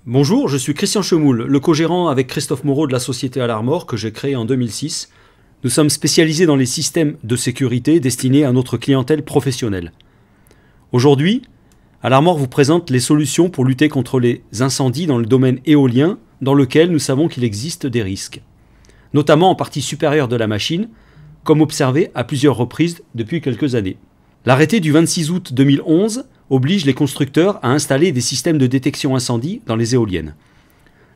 Bonjour, je suis Christian Chemoul, le co-gérant avec Christophe Moreau de la société Alarmor que j'ai créée en 2006. Nous sommes spécialisés dans les systèmes de sécurité destinés à notre clientèle professionnelle. Aujourd'hui, Alarmor vous présente les solutions pour lutter contre les incendies dans le domaine éolien dans lequel nous savons qu'il existe des risques, notamment en partie supérieure de la machine, comme observé à plusieurs reprises depuis quelques années. L'arrêté du 26 août 2011 oblige les constructeurs à installer des systèmes de détection incendie dans les éoliennes.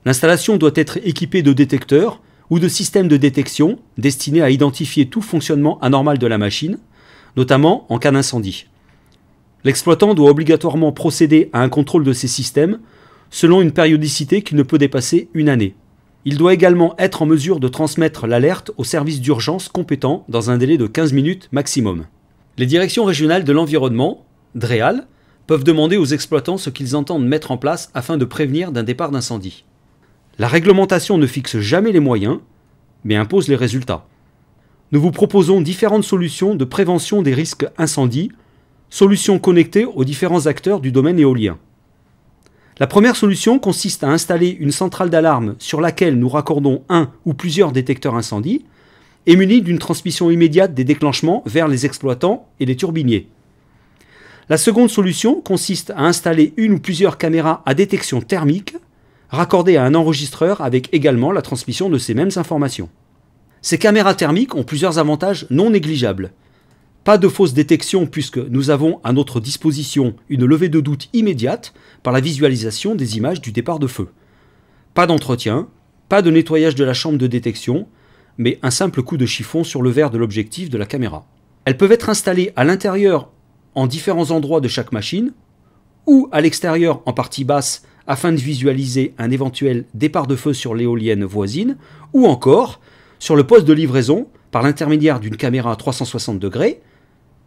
L'installation doit être équipée de détecteurs ou de systèmes de détection destinés à identifier tout fonctionnement anormal de la machine, notamment en cas d'incendie. L'exploitant doit obligatoirement procéder à un contrôle de ces systèmes selon une périodicité qui ne peut dépasser une année. Il doit également être en mesure de transmettre l'alerte au service d'urgence compétent dans un délai de 15 minutes maximum. Les directions régionales de l'environnement, DREAL, peuvent demander aux exploitants ce qu'ils entendent mettre en place afin de prévenir d'un départ d'incendie. La réglementation ne fixe jamais les moyens, mais impose les résultats. Nous vous proposons différentes solutions de prévention des risques incendies, solutions connectées aux différents acteurs du domaine éolien. La première solution consiste à installer une centrale d'alarme sur laquelle nous raccordons un ou plusieurs détecteurs incendie et munis d'une transmission immédiate des déclenchements vers les exploitants et les turbiniers. La seconde solution consiste à installer une ou plusieurs caméras à détection thermique raccordées à un enregistreur avec également la transmission de ces mêmes informations. Ces caméras thermiques ont plusieurs avantages non négligeables. Pas de fausse détection puisque nous avons à notre disposition une levée de doute immédiate par la visualisation des images du départ de feu. Pas d'entretien, pas de nettoyage de la chambre de détection, mais un simple coup de chiffon sur le verre de l'objectif de la caméra. Elles peuvent être installées à l'intérieur en différents endroits de chaque machine ou à l'extérieur en partie basse afin de visualiser un éventuel départ de feu sur l'éolienne voisine ou encore sur le poste de livraison par l'intermédiaire d'une caméra à 360 degrés.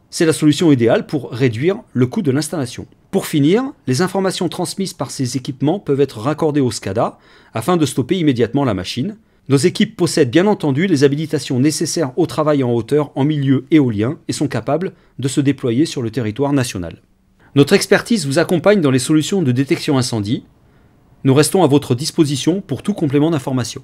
C'est la solution idéale pour réduire le coût de l'installation. Pour finir, les informations transmises par ces équipements peuvent être raccordées au SCADA afin de stopper immédiatement la machine. Nos équipes possèdent bien entendu les habilitations nécessaires au travail en hauteur en milieu éolien et sont capables de se déployer sur le territoire national. Notre expertise vous accompagne dans les solutions de détection incendie. Nous restons à votre disposition pour tout complément d'information.